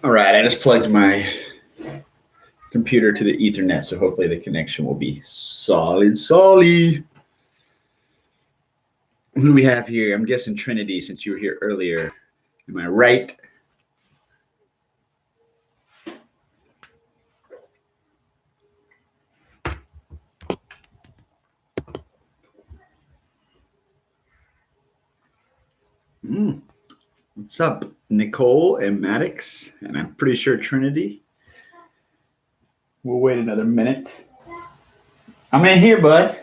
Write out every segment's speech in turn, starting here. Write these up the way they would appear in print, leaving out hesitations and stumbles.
All right, I just plugged my computer to the Ethernet, so hopefully the connection will be solid. Who do we have here? I'm guessing Trinity, since you were here earlier. Am I right? What's up, Nicole and Maddox? And I'm pretty sure Trinity. We'll wait another minute. I'm in here, bud.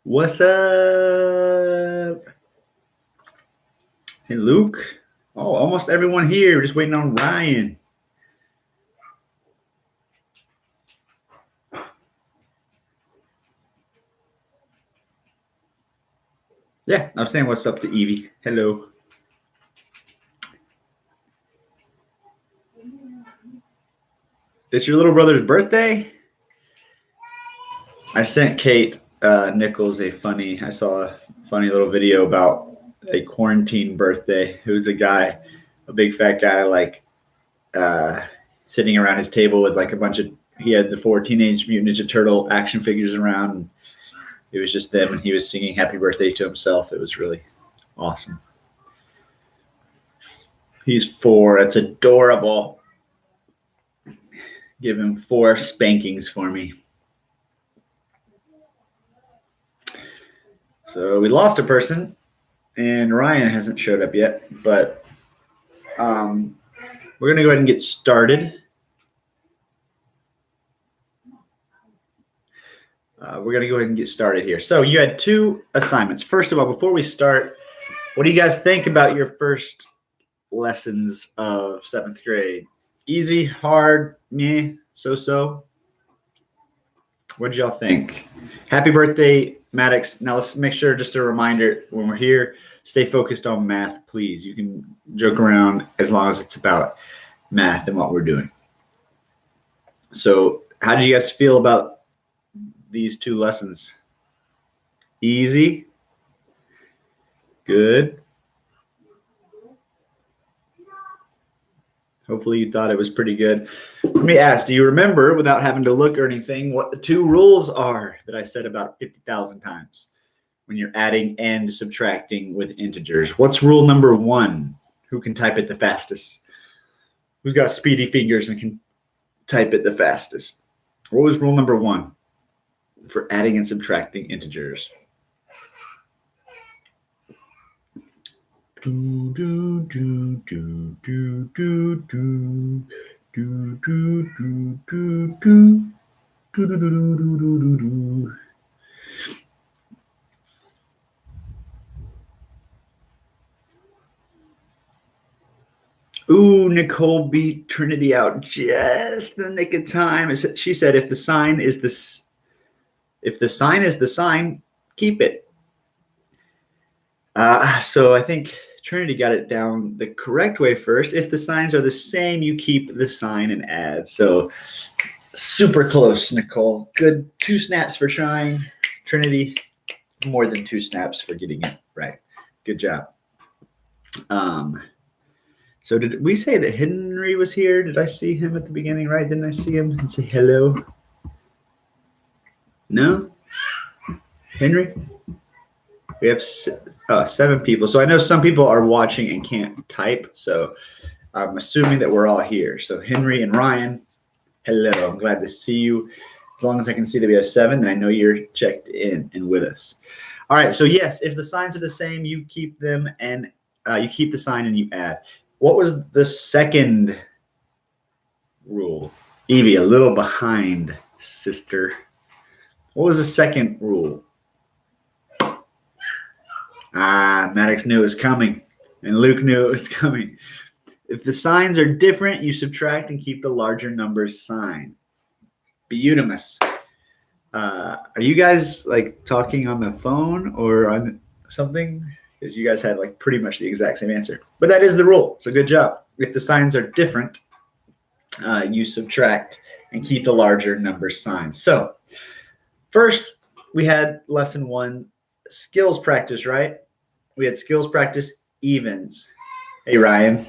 What's up? Hey, Luke. Oh, almost everyone here. We're just waiting on Ryan. Yeah, I was saying what's up to Evie. Hello. It's your little brother's birthday? I sent Kate Nichols I saw a funny little video about a quarantine birthday. It was a guy, a big fat guy, like sitting around his table with like he had the 4 Teenage Mutant Ninja Turtle action figures around. And it was just them, and he was singing happy birthday to himself. It was really awesome. He's 4. It's adorable. Give him 4 spankings for me. So we lost a person, and Ryan hasn't showed up yet, but we're going to go ahead and get started. We're going to go ahead and get started here. So you had 2 assignments. First of all, before we start, what do you guys think about your first lessons of 7th grade? Easy, hard, meh, so-so? What did y'all think? Happy birthday, Maddox. Now let's make sure, just a reminder, when we're here, stay focused on math, please. You can joke around as long as it's about math and what we're doing. So how did you guys feel about these 2 lessons? Easy? Good? Hopefully you thought it was pretty good. Let me ask, do you remember, without having to look or anything, what the 2 rules are that I said about 50,000 times when you're adding and subtracting with integers? What's rule number 1? Who can type it the fastest? Who's got speedy fingers and can type it the fastest? What was rule number 1 for adding and subtracting integers? Do do do do do do do do do do do do do do do do. Ooh, Nicole beat Trinity out just in the nick of time. She said, if the sign is the sign, keep it. So I think Trinity got it down the correct way first. If the signs are the same, you keep the sign and add. So super close, Nicole. Good 2 snaps for trying. Trinity, more than 2 snaps for getting it right. Good job. So did we say that Henry was here? Did I see him at the beginning, right? Didn't I see him and say hello? No? Henry? We have 7 people. So I know some people are watching and can't type. So I'm assuming that we're all here. So Henry and Ryan, hello. I'm glad to see you. As long as I can see that we have 7, then I know you're checked in and with us. All right. So yes, if the signs are the same, you keep them, and you keep the sign and you add. What was the second rule? Evie, a little behind, sister. What was the second rule? Maddox knew it was coming, and Luke knew it was coming. If the signs are different, you subtract and keep the larger number's sign. Beautimus. Are you guys like talking on the phone or on something? Because you guys had like pretty much the exact same answer. But that is the rule, so good job. If the signs are different, you subtract and keep the larger number's sign. So first, we had lesson 1, skills practice, right? We had skills practice evens. Hey, Ryan.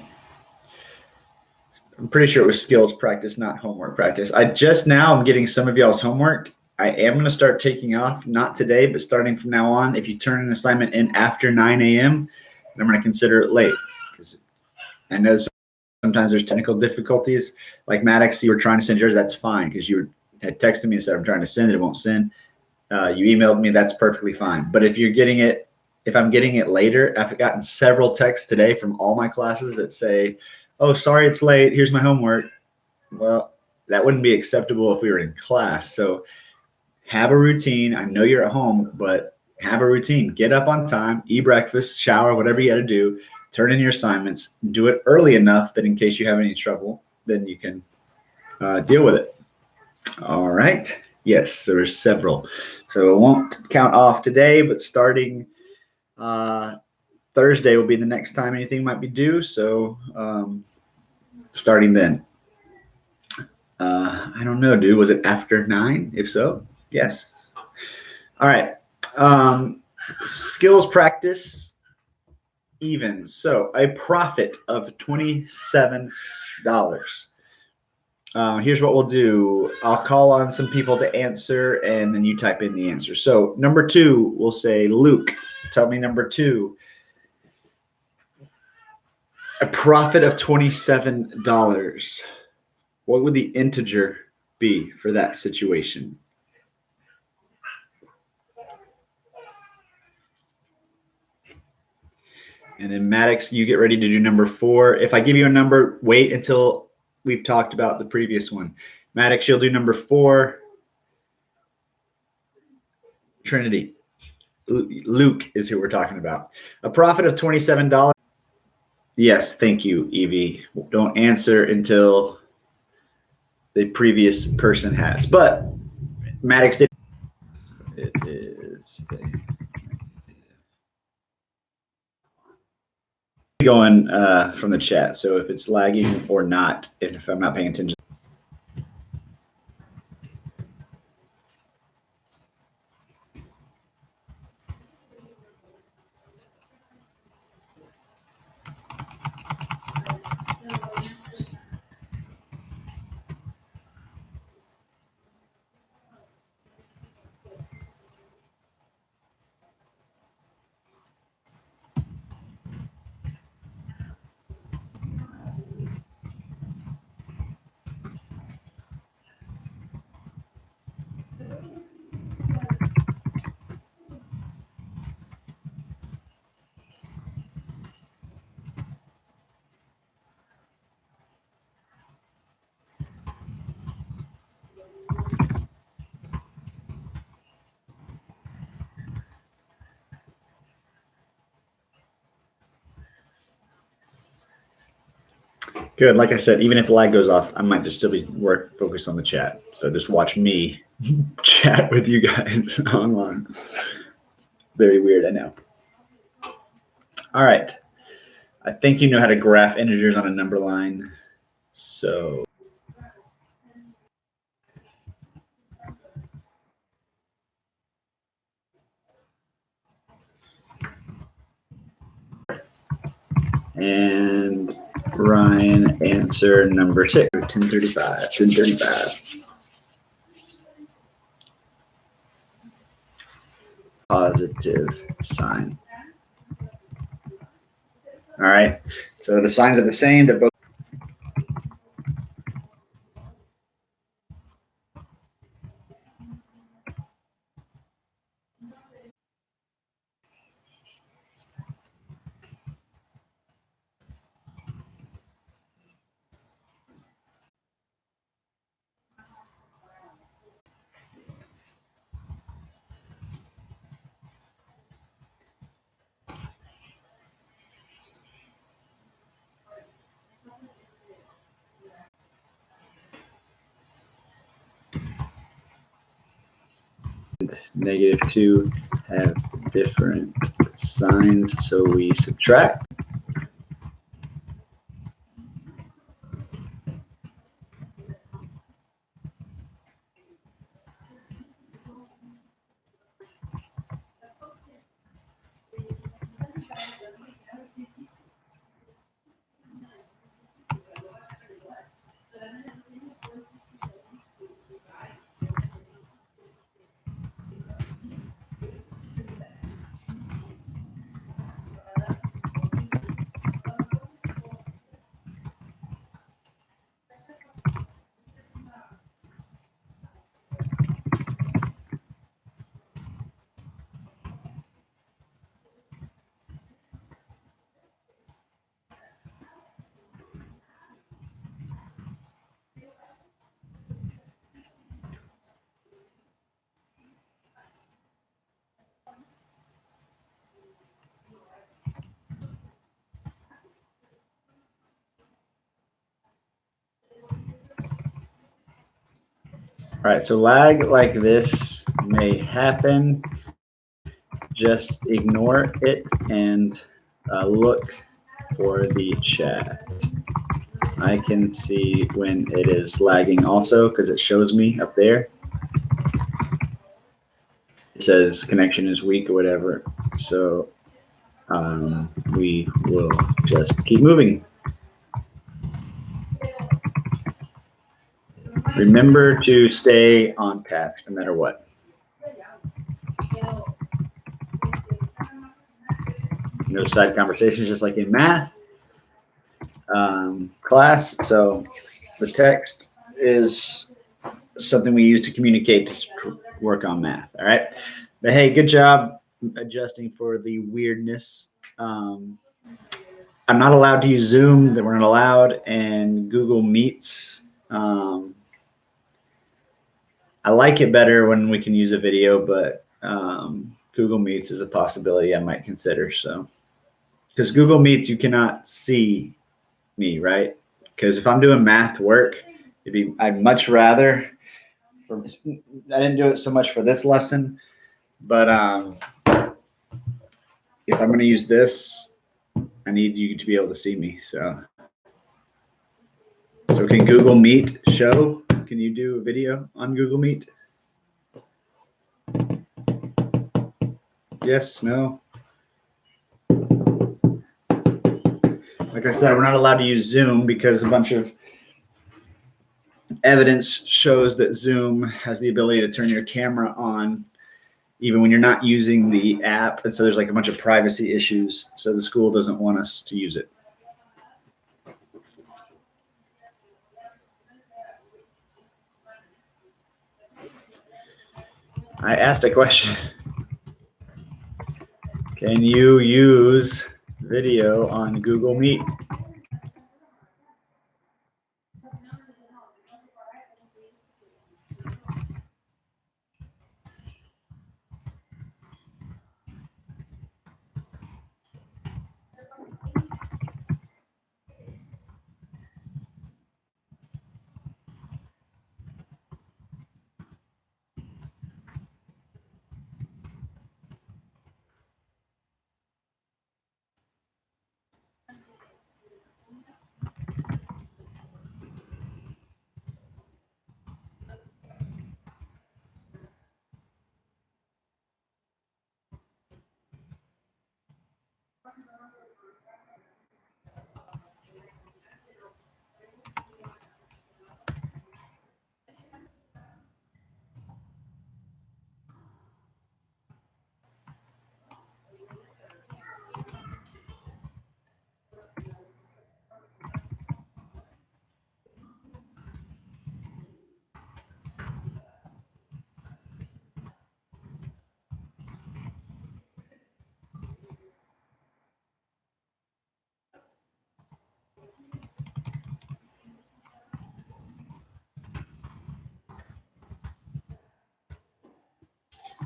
I'm pretty sure it was skills practice, not homework practice. I just now am getting some of y'all's homework. I am going to start taking off, not today, but starting from now on. If you turn an assignment in after 9 a.m., I'm going to consider it late. Because I know sometimes there's technical difficulties. Like Maddox, you were trying to send yours. That's fine because you had texted me and said, I'm trying to send it. It won't send. You emailed me. That's perfectly fine. But if I'm getting it later, I've gotten several texts today from all my classes that say, oh, sorry, it's late. Here's my homework. Well, that wouldn't be acceptable if we were in class. So have a routine. I know you're at home, but have a routine. Get up on time, eat breakfast, shower, whatever you got to do. Turn in your assignments. Do it early enough that in case you have any trouble, then you can deal with it. All right. Yes, there are several. So it won't count off today, but starting Thursday will be the next time anything might be due. So starting then. I don't know, dude. Was it after 9? If so, yes. All right. Skills practice evens. So a profit of $27. Here's what we'll do. I'll call on some people to answer, and then you type in the answer. So number 2, we'll say, Luke, tell me number 2. A profit of $27. What would the integer be for that situation? And then Maddox, you get ready to do number 4. If I give you a number, wait until we've talked about the previous one. Maddox, you'll do number 4. Trinity. Luke is who we're talking about. A profit of $27. Yes, thank you, Evie. Don't answer until the previous person has. But Maddox did. It is going from the chat. So if it's lagging or not, if I'm not paying attention. Good. Like I said, even if lag goes off, I might just still be focused on the chat. So just watch me chat with you guys online. Very weird, I know. All right. I think you know how to graph integers on a number line. So and Ryan, answer number 6, 1035. 1035. Positive sign. All right. So the signs are the same. They're both. -2 have different signs, so we subtract. right, so lag like this may happen. Just ignore it and look for the chat. I can see when it is lagging also because it shows me up there. It says connection is weak or whatever. So we will just keep moving. Remember to stay on task no matter what. No side conversations, just like in math class. So the text is something we use to communicate to work on math. All right. But hey, good job adjusting for the weirdness. I'm not allowed to use Zoom. They weren't allowed, and Google Meets. I like it better when we can use a video, but Google Meets is a possibility I might consider. So, because Google Meets, you cannot see me, right? Because if I'm doing math work, I'd much rather. I didn't do it so much for this lesson, but if I'm going to use this, I need you to be able to see me. So can Google Meet show? Can you do a video on Google Meet? Yes, no. Like I said, we're not allowed to use Zoom because a bunch of evidence shows that Zoom has the ability to turn your camera on even when you're not using the app. And so there's like a bunch of privacy issues. So the school doesn't want us to use it. I asked a question. Can you use video on Google Meet?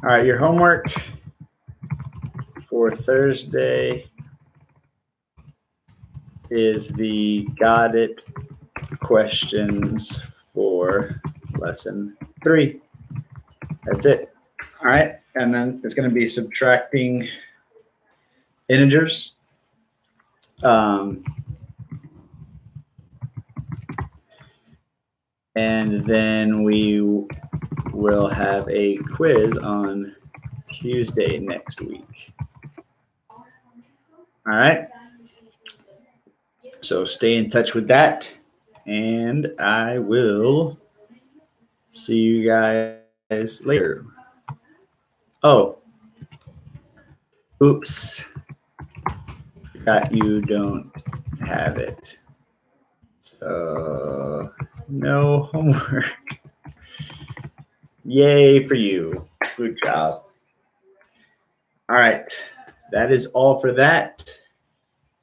All right, your homework for Thursday is the Got It questions for lesson 3. That's it. All right, and then it's going to be subtracting integers. And then we will have a quiz on Tuesday next week. All right. So stay in touch with that, and I will see you guys later. Oh, oops. Forgot you don't have it. So no homework. Yay for you. Good job. All right. That is all for that.